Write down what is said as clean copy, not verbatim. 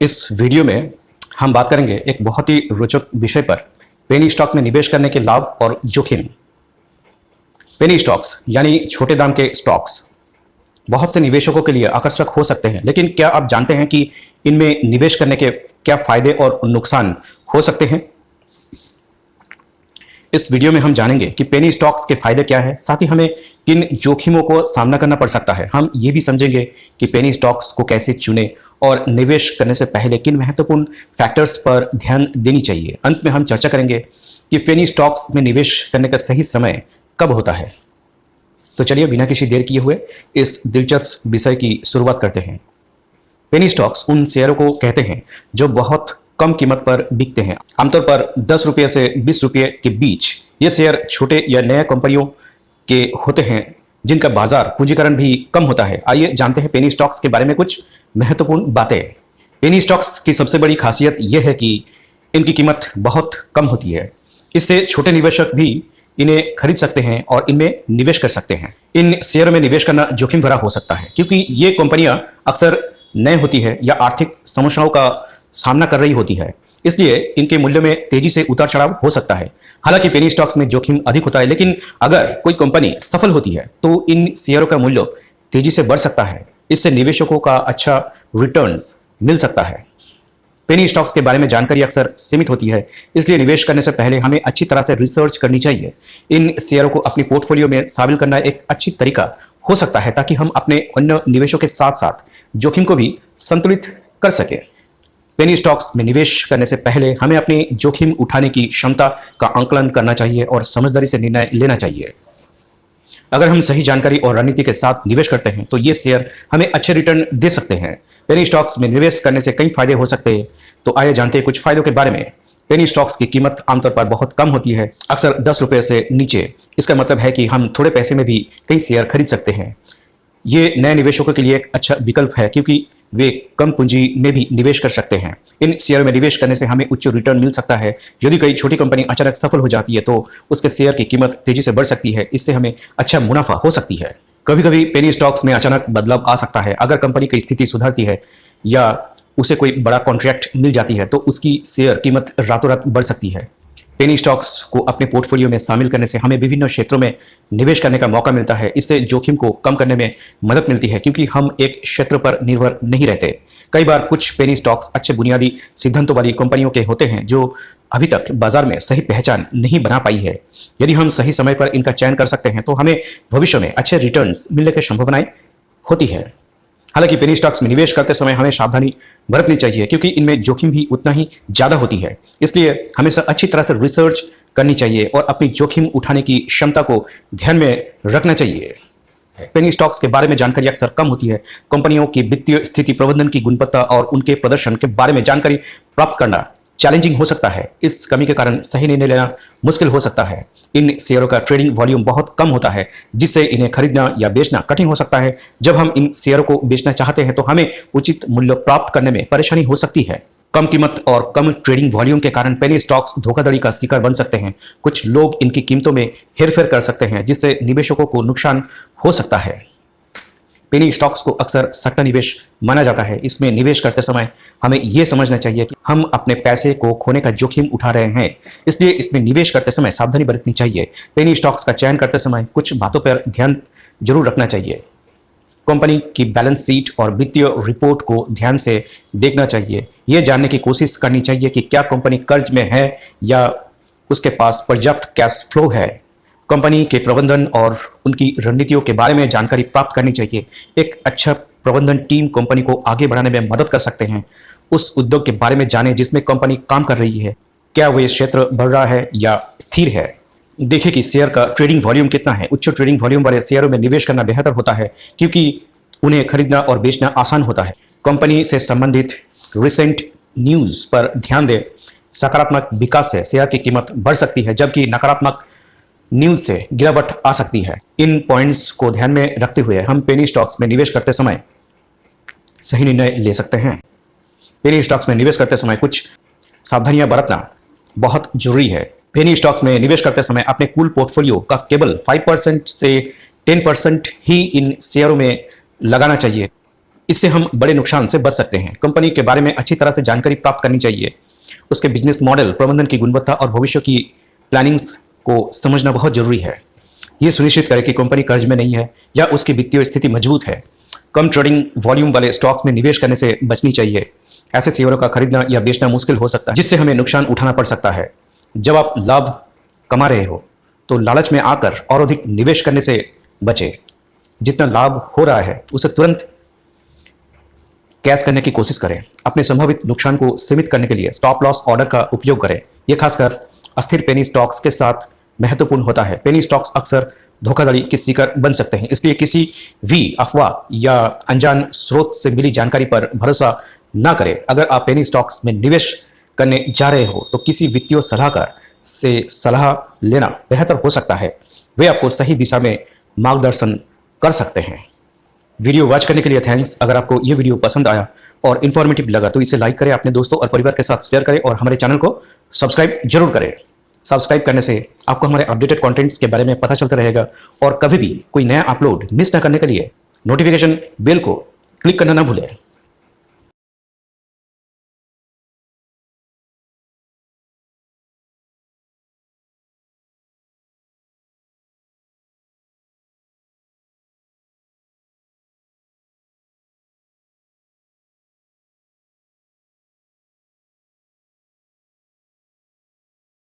इस वीडियो में हम बात करेंगे एक बहुत ही रोचक विषय पर, पेनी स्टॉक में निवेश करने के लाभ और जोखिम। पेनी स्टॉक्स यानी छोटे दाम के स्टॉक्स बहुत से निवेशकों के लिए आकर्षक हो सकते हैं, लेकिन क्या आप जानते हैं कि इनमें निवेश करने के क्या फायदे और नुकसान हो सकते हैं? इस वीडियो में हम जानेंगे कि पेनी स्टॉक्स के फायदे क्या है, साथ ही हमें किन जोखिमों को सामना करना पड़ सकता है। हम ये भी समझेंगे कि पेनी स्टॉक्स को कैसे चुनें और निवेश करने से पहले किन महत्वपूर्ण फैक्टर्स पर ध्यान देनी चाहिए। अंत में हम चर्चा करेंगे कि पेनी स्टॉक्स में निवेश करने का सही समय कब होता है। तो चलिए बिना किसी देर किए हुए इस दिलचस्प विषय की शुरुआत करते हैं। पेनी स्टॉक्स उन शेयरों को कहते हैं जो बहुत कम कीमत पर बिकते हैं, आमतौर पर 10 रुपये से 20 रुपये के बीच। ये शेयर छोटे या नए कंपनियों के होते हैं जिनका बाजार पूंजीकरण भी कम होता है। आइए जानते हैं पेनी स्टॉक्स के बारे में कुछ महत्वपूर्ण बातें। पेनी स्टॉक्स की सबसे बड़ी खासियत यह है कि इनकी कीमत बहुत कम होती है। इससे छोटे निवेशक भी इन्हें खरीद सकते हैं और इनमें निवेश कर सकते हैं। इन शेयरों में निवेश करना जोखिम भरा हो सकता है क्योंकि ये कंपनियां अक्सर नए होती है या आर्थिक समस्याओं का सामना कर रही होती है, इसलिए इनके मूल्य में तेजी से उतार चढ़ाव हो सकता है। हालांकि पेनी स्टॉक्स में जोखिम अधिक होता है, लेकिन अगर कोई कंपनी सफल होती है तो इन शेयरों का मूल्य तेजी से बढ़ सकता है। इससे निवेशकों का अच्छा रिटर्न्स मिल सकता है। पेनी स्टॉक्स के बारे में जानकारी अक्सर सीमित होती है, इसलिए निवेश करने से पहले हमें अच्छी तरह से रिसर्च करनी चाहिए। इन शेयरों को अपनी पोर्टफोलियो में शामिल करना एक अच्छी तरीका हो सकता है ताकि हम अपने अन्य निवेशों के साथ साथ जोखिम को भी संतुलित कर सकें। पेनी स्टॉक्स में निवेश करने से पहले हमें अपनी जोखिम उठाने की क्षमता का आंकलन करना चाहिए और समझदारी से निर्णय लेना चाहिए। अगर हम सही जानकारी और रणनीति के साथ निवेश करते हैं तो ये शेयर हमें अच्छे रिटर्न दे सकते हैं। पेनी स्टॉक्स में निवेश करने से कई फायदे हो सकते हैं, तो आइए जानते हैं कुछ फायदों के बारे में। पेनी स्टॉक्स की कीमत आमतौर पर बहुत कम होती है, अक्सर 10 रुपये से नीचे। इसका मतलब है कि हम थोड़े पैसे में भी कई शेयर खरीद सकते हैं। ये नए निवेशकों के लिए एक अच्छा विकल्प है क्योंकि वे कम पूंजी में भी निवेश कर सकते हैं। इन शेयर में निवेश करने से हमें उच्च रिटर्न मिल सकता है। यदि कोई छोटी कंपनी अचानक सफल हो जाती है तो उसके शेयर की कीमत तेजी से बढ़ सकती है। इससे हमें अच्छा मुनाफा हो सकती है। कभी कभी पेनी स्टॉक्स में अचानक बदलाव आ सकता है। अगर कंपनी की स्थिति सुधरती है या उसे कोई बड़ा कॉन्ट्रैक्ट मिल जाती है तो उसकी शेयर कीमत रातों रात बढ़ सकती है। पेनी स्टॉक्स को अपने पोर्टफोलियो में शामिल करने से हमें विभिन्न क्षेत्रों में निवेश करने का मौका मिलता है। इससे जोखिम को कम करने में मदद मिलती है क्योंकि हम एक क्षेत्र पर निर्भर नहीं रहते। कई बार कुछ पेनी स्टॉक्स अच्छे बुनियादी सिद्धांतों वाली कंपनियों के होते हैं जो अभी तक बाजार में सही पहचान नहीं बना पाई है। यदि हम सही समय पर इनका चयन कर सकते हैं तो हमें भविष्य में अच्छे रिटर्न्स मिलने की संभावनाएं होती है। हालांकि पेनी स्टॉक्स में निवेश करते समय हमें सावधानी बरतनी चाहिए क्योंकि इनमें जोखिम भी उतना ही ज्यादा होती है। इसलिए हमेशा अच्छी तरह से रिसर्च करनी चाहिए और अपनी जोखिम उठाने की क्षमता को ध्यान में रखना चाहिए। पेनी स्टॉक्स के बारे में जानकारी अक्सर कम होती है। कंपनियों की वित्तीय स्थिति, प्रबंधन की गुणवत्ता और उनके प्रदर्शन के बारे में जानकारी प्राप्त करना चैलेंजिंग हो सकता है। इस कमी के कारण सही निर्णय लेना मुश्किल हो सकता है। इन शेयरों का ट्रेडिंग वॉल्यूम बहुत कम होता है, जिससे इन्हें खरीदना या बेचना कठिन हो सकता है। जब हम इन शेयरों को बेचना चाहते हैं तो हमें उचित मूल्य प्राप्त करने में परेशानी हो सकती है। कम कीमत और कम ट्रेडिंग वॉल्यूम के कारण पेनी स्टॉक्स धोखाधड़ी का शिकार बन सकते हैं। कुछ लोग इनकी कीमतों में हेरफेर कर सकते हैं, जिससे निवेशकों को नुकसान हो सकता है। पेनी स्टॉक्स को अक्सर सट्टा निवेश माना जाता है। इसमें निवेश करते समय हमें यह समझना चाहिए कि हम अपने पैसे को खोने का जोखिम उठा रहे हैं, इसलिए इसमें निवेश करते समय सावधानी बरतनी चाहिए। पेनी स्टॉक्स का चयन करते समय कुछ बातों पर ध्यान जरूर रखना चाहिए। कंपनी की बैलेंस शीट और वित्तीय रिपोर्ट को ध्यान से देखना चाहिए। यह जानने की कोशिश करनी चाहिए कि क्या कंपनी कर्ज में है या उसके पास पर्याप्त कैश फ्लो है। कंपनी के प्रबंधन और उनकी रणनीतियों के बारे में जानकारी प्राप्त करनी चाहिए। एक अच्छा प्रबंधन टीम कंपनी को आगे बढ़ाने में मदद कर सकते हैं। उस उद्योग के बारे में जानें जिसमें कंपनी काम कर रही है। क्या वह क्षेत्र बढ़ रहा है या स्थिर है? देखें कि शेयर का ट्रेडिंग वॉल्यूम कितना है। उच्च ट्रेडिंग वॉल्यूम वाले शेयरों में निवेश करना बेहतर होता है क्योंकि उन्हें खरीदना और बेचना आसान होता है। कंपनी से संबंधित रिसेंट न्यूज़ पर ध्यान दें। सकारात्मक विकास से शेयर की कीमत बढ़ सकती है, जबकि नकारात्मक न्यूज से गिरावट आ सकती है। इन पॉइंट्स को ध्यान में रखते हुए हम पेनी स्टॉक्स में निवेश करते समय सही निर्णय ले सकते हैं। पेनी स्टॉक्स में निवेश करते समय कुछ सावधानियां बरतना बहुत जरूरी है। पेनी स्टॉक्स में निवेश करते समय अपने कुल पोर्टफोलियो का केवल 5% से 10% ही इन शेयरों में लगाना चाहिए। इससे हम बड़े नुकसान से बच सकते हैं। कंपनी के बारे में अच्छी तरह से जानकारी प्राप्त करनी चाहिए। उसके बिजनेस मॉडल, प्रबंधन की गुणवत्ता और भविष्य की प्लानिंग्स को समझना बहुत जरूरी है। ये सुनिश्चित करें कि कंपनी कर्ज में नहीं है या उसकी वित्तीय स्थिति मजबूत है। कम ट्रेडिंग वॉल्यूम वाले स्टॉक्स में निवेश करने से बचनी चाहिए। ऐसे शेयरों का खरीदना या बेचना मुश्किल हो सकता है, जिससे हमें नुकसान उठाना पड़ सकता है। जब आप लाभ कमा रहे हो तो लालच में आकर और अधिक निवेश करने से बचें। जितना लाभ हो रहा है उसे तुरंत कैश करने की कोशिश करें। अपने संभावित नुकसान को सीमित करने के लिए स्टॉप लॉस ऑर्डर का उपयोग करें। यह खासकर अस्थिर पेनी स्टॉक्स के साथ महत्वपूर्ण होता है। पेनी स्टॉक्स अक्सर धोखाधड़ी के शिकार बन सकते हैं, इसलिए किसी भी अफवाह या अनजान स्रोत से मिली जानकारी पर भरोसा ना करें। अगर आप पेनी स्टॉक्स में निवेश करने जा रहे हो तो किसी वित्तीय सलाहकार से सलाह लेना बेहतर हो सकता है। वे आपको सही दिशा में मार्गदर्शन कर सकते हैं। वीडियो वॉच करने के लिए थैंक्स। अगर आपको ये वीडियो पसंद आया और इन्फॉर्मेटिव लगा तो इसे लाइक करें, अपने दोस्तों और परिवार के साथ शेयर करें और हमारे चैनल को सब्सक्राइब जरूर करें। सब्सक्राइब करने से आपको हमारे अपडेटेड कंटेंट्स के बारे में पता चलता रहेगा और कभी भी कोई नया अपलोड मिस न करने के लिए नोटिफिकेशन बेल को क्लिक करना ना भूलें।